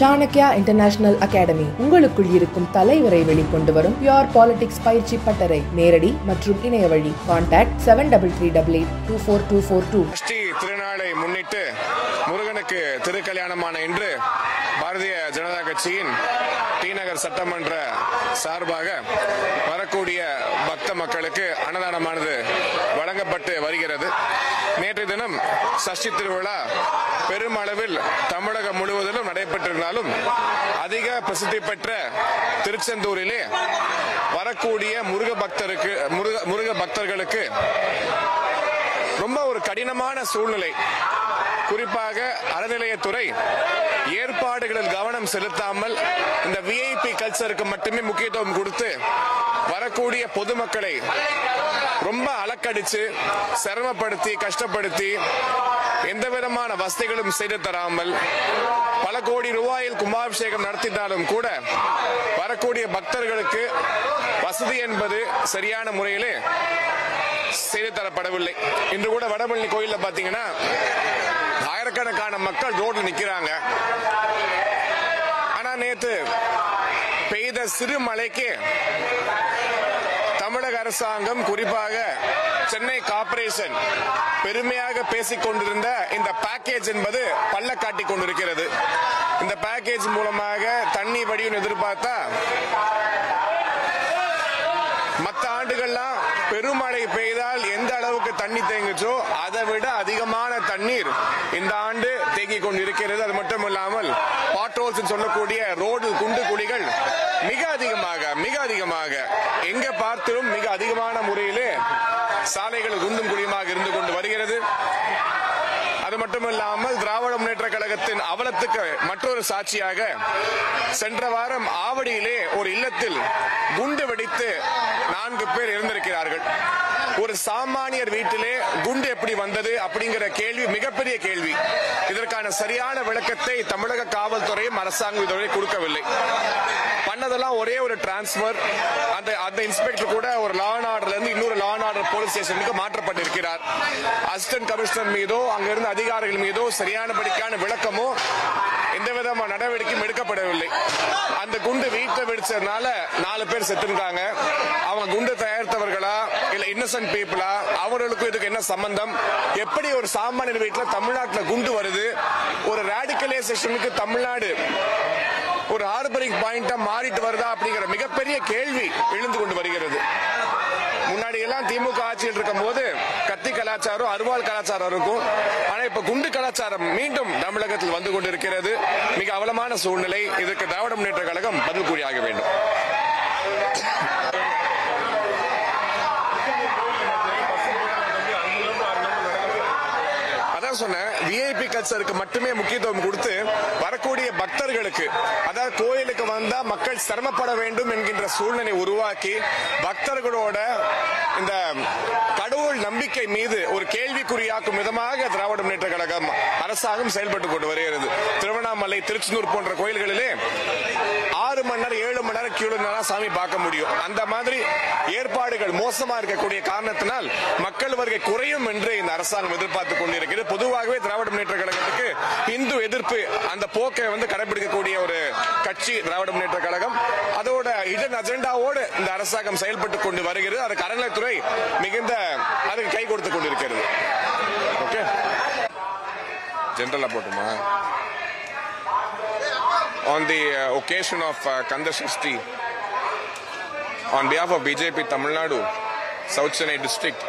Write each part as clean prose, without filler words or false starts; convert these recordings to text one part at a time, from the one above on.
Chanakya international academy உங்களுக்குள் இருக்கும் தலைவரை வெளிக்கொண்டு வரும் பியூர் பாலிடிக்ஸ் பயிற்சி பட்டறை. நேரடி மற்றும் இணைய வழி. கான்டாக்ட் 7338824242. ஸ்ரீ திருநாளை முன்னிட்டு முருகனுக்கு திருக்கல்யாணமான இன்று பாரதிய ஜனதா கட்சியின் டி நகர் சட்டமன்ற சார்பாக வரக்கூடிய பக்த மக்களுக்கு அன்னதானமானது வழங்கப்பட்டு வருகிறது. நேற்றைய தினம் சஷ்டி திருவிழா பெருமளவில் தமிழகம் முழுவதிலும் நடைபெற்றிருந்தாலும் அதிக பிரசித்தி பெற்ற திருச்செந்தூரிலே வரக்கூடிய முருக பக்தர்களுக்கு ரொம்ப ஒரு கடினமான சூழ்நிலை. குறிப்பாக அறநிலையத்துறை ஏற்பாடுகளில் கவனம் செலுத்தாமல் இந்த விஐபி கல்ச்சருக்கு மட்டுமே முக்கியத்துவம் கொடுத்து வரக்கூடிய பொதுமக்களை ரொம்ப அலக்கடிச்சு சிரமப்படுத்தி கஷ்டப்படுத்தி எந்த விதமான வசதிகளும் செய்து தராமல் பல கோடி ரூபாயில் கும்பாபிஷேகம் நடத்தினாலும் கூட வரக்கூடிய பக்தர்களுக்கு வசதி என்பது சரியான முறையிலே செய்து தரப்படவில்லை. இன்று கூட வடபழனி கோயில்ல பாத்தீங்கன்னா ஆயிரக்கணக்கான மக்கள் ரோட்ல நிக்கிறாங்க. ஆனா நேற்று பெய்த சிறு மழைக்கு தமிழக அரசாங்கம் குறிப்பாக சென்னை கார்ப்பரேஷன் பெருமையாக பேசிக் கொண்டிருந்த இந்த பேக்கேஜ் என்பது பல்ல காட்டிக் கொண்டிருக்கிறது. இந்த பேக்கேஜ் மூலமாக தண்ணி வடியும் எதிர்பார்த்தா மற்ற ஆண்டுகள்லாம் பெருமழை பெய்தால் எந்த அளவுக்கு தண்ணி தேங்குச்சோ அதை விட அதிகமான தண்ணீர் இந்த ஆண்டு தேங்கிக் கொண்டிருக்கிறது. அது மட்டும் இல்லாமல் பாட்ஹோல்ஸ் சொல்லக்கூடிய ரோடு குண்டு குழிகள் மிக அதிகமாக எங்க பார்த்திலும் மிக அதிகமான முறையிலே சாலைகள் குண்டும் குழியுமாக இருந்து கொண்டு வருகிறது. அது மட்டுமில்லாமல் திராவிட முன்னேற்ற கழகத்தின் அவலத்துக்கு மற்றொரு சாட்சியாக சென்ற வாரம் ஆவடியிலே ஒரு இல்லத்தில் குண்டு வெடித்து 4 பேர் இறந்திருக்கிறார்கள். ஒரு சாமானியர் வீட்டிலே குண்டு எப்படி வந்தது அப்படிங்கிற கேள்வி மிகப்பெரிய கேள்வி. இதற்கான சரியான விளக்கத்தை தமிழக காவல்துறையும் அரசாங்கம் இதுவரை கொடுக்கவில்லை. பண்ணதெல்லாம் ஒரே ஒரு டிரான்ஸ்பர். அந்த இன்ஸ்பெக்டர் கூட ஒரு லா அண்ட் ஆர்டர்ல இருந்து இன்னொரு லா அண்ட் ஆர்டர் போலீஸ் ஸ்டேஷனுக்கு மாற்றப்பட்டிருக்கிறார். அசிஸ்டன்ட் கமிஷனர் மீதோ அங்கிருந்த அதிகாரிகள் மீதோ சரியானபடிக்கான விளக்கமோ எந்த விதமான நடவடிக்கையும் எடுக்கப்படவில்லை. அந்த குண்டு வீட்டை வெடிச்சதுனால 4 பேர் செத்துருக்காங்க. அவங்க குண்டு தயாரித்தவர்களா இல்ல இன்னசென்ட் பீப்புளா, அவர்களுக்கும் இதுக்கு என்ன சம்பந்தம்? எப்படி ஒரு சாமானியர் வீட்டில் தமிழ்நாட்டில் குண்டு வருது? ஒரு ரேடிகலைசேஷனுக்கு தமிழ்நாடு ஒரு ஹார்பரிங் பாயிண்டா மாறிட்டு வருதா அப்படிங்கிற மிகப்பெரிய கேள்வி எழுந்து கொண்டு வருகிறது. முன்னாடி எல்லாம் திமுக ஆட்சியில் இருக்கும் போது கத்தி கலாச்சாரம் அருவாள் கலாச்சாரம் இருக்கும். ஆனா இப்ப குண்டு கலாச்சாரம் மீண்டும் தமிழகத்தில் வந்து கொண்டிருக்கிறது. மிக அவலமான சூழ்நிலை. இதற்கு திராவிட முன்னேற்ற கழகம் பதில் கூறியாக வேண்டும். சொன்ன விஐபி கல்ச்சருக்கு மட்டுமே முக்கியத்துவம் கொடுத்து வரக்கூடிய பக்தர்களுக்கு, அதாவது கோயிலுக்கு வந்தா மக்கள் சிரமப்பட வேண்டும் என்கின்ற சூழ்நிலை உருவாக்கி பக்தர்களோட இந்த கடவுள் நம்பிக்கை மீது ஒரு கேள்விக்குறியாக்கும் விதமாக திராவிட முன்னேற்ற கழகம் அரசாங்கம் செயல்பட்டு கொண்டு வருகிறது. திருவண்ணாமலை, திருச்செந்தூர் போன்ற கோயில்களிலே 6 மணி நேரம் 7 மணி நேரம் கியூல சாமி பார்க்க முடியும். அந்த மாதிரி ஏற்பாடுகள் மோசமா இருக்கக்கூடிய காரணத்தினால் மக்கள் வருகை குறையும் என்று இந்த அரசாங்கம் எதிர்பார்த்துக் கொண்டிருக்கிறது. பொதுவாகவே திராவிட முன்னேற்ற கழகத்துக்கு இந்து எதிர்ப்பு அந்த போக்கை கடைபிடிக்கக்கூடிய ஒரு கட்சி திராவிட முன்னேற்ற கழகம். அதோட இதன் அஜெண்டாவோடு இந்த அரசாங்கம் செயல்பட்டு கொண்டு வருகிறது. அதுக்கு அறநிலையத்துறை மிகுந்த அதுக்கு கை கொடுத்துக் கொண்டிருக்கிறது. ஓகே, ஜெனரலா போட்டுமா? On the occasion of Kanda Shashti, on behalf of BJP Tamil Nadu, South Chennai district,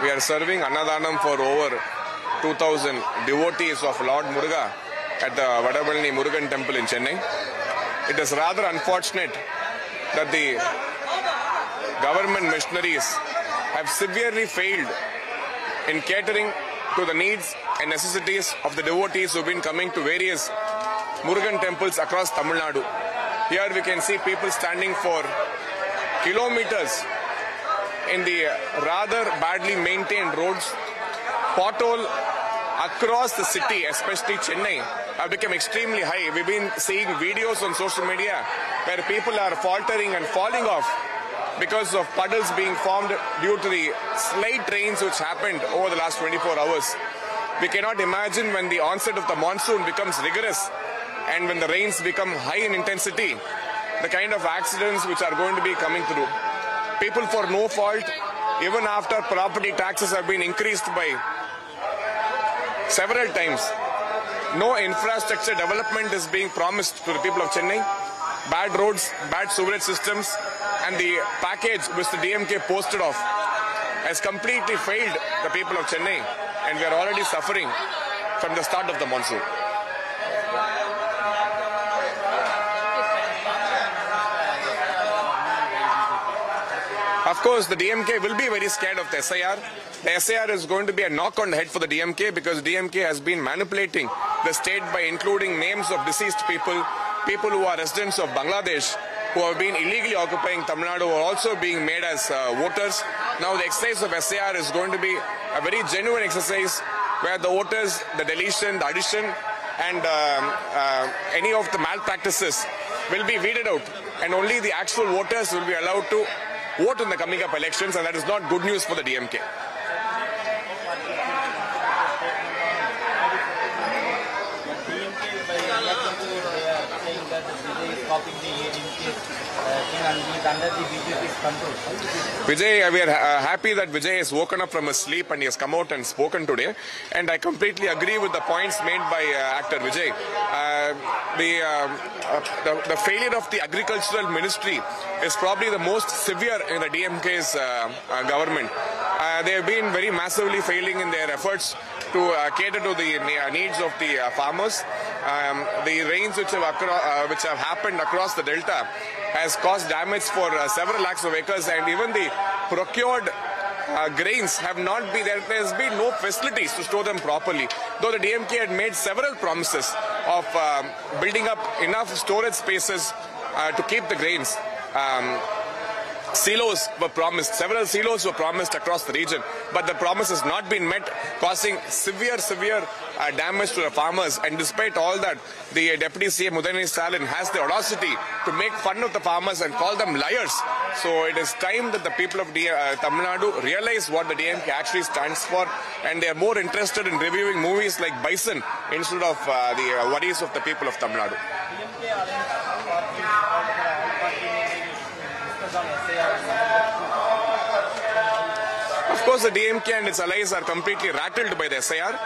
we are serving Annadanam for over 2,000 devotees of Lord Muruga at the Vadapalani Murugan temple in Chennai. It is rather unfortunate that the government missionaries have severely failed in catering to the needs and necessities of the devotees who have been coming to various Murugan temples across Tamil Nadu. Here we can see people standing for kilometers in the rather badly maintained roads. Pothole across the city, especially Chennai, have become extremely high. We've been seeing videos on social media where people are faltering and falling off because of puddles being formed due to the slight rains which happened over the last 24 hours. We cannot imagine when the onset of the monsoon becomes rigorous and when the rains become high in intensity, the kind of accidents which are going to be coming through. People for no fault, even after property taxes have been increased by several times, no infrastructure development is being promised to the people of Chennai. Bad roads, bad sewerage systems, and the package which the DMK posted off has completely failed the people of Chennai, and we are already suffering from the start of the monsoon. Of course, the DMK will be very scared of the SIR. The SIR is going to be a knock on the head for the DMK because DMK has been manipulating the state by including names of deceased people, people who are residents of Bangladesh, who have been illegally occupying Tamil Nadu, are also being made as voters. Now the exercise of SIR is going to be a very genuine exercise where the voters, the deletion, the addition, and any of the malpractices will be weeded out, and only the actual voters will be allowed to vote in the coming up elections, and that is not good news for the DMK. Vijay, we are happy that Vijay has woken up from his sleep and he has come out and spoken today. And I completely agree with the points made by actor Vijay. The failure of the agricultural ministry is probably the most severe in the DMK's government. They have been very massively failing in their efforts to cater to the needs of the farmers. The rains which have happened across the delta has caused damage for several lakhs of acres, and even the procured grains have not been there. There has been no facilities to store them properly, though the DMK had made several promises of building up enough storage spaces to keep the grains. Silos were promised, several silos were promised across the region, but the promise has not been met, causing severe damage to the farmers. And despite all that, the Deputy CM Udayanidhi Stalin has the audacity to make fun of the farmers and call them liars. So it is time that the people of Tamil Nadu realize what the DMK actually stands for, and they are more interested in reviewing movies like Bison instead of the worries of the people of Tamil Nadu. Of course, the DMK and its allies are completely rattled by the SIR,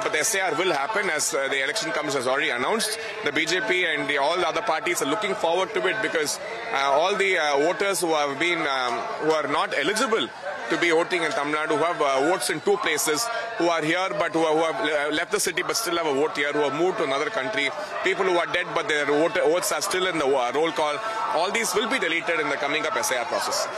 but the SIR will happen as the election comes as already announced. The BJP and all the other parties are looking forward to it because all the voters who have been, who are not eligible to be voting in Tamil Nadu, who have votes in two places, who are here but who have left the city but still have a vote here, who have moved to another country, people who are dead but their votes are still in the roll call, all these will be deleted in the coming up SIR process.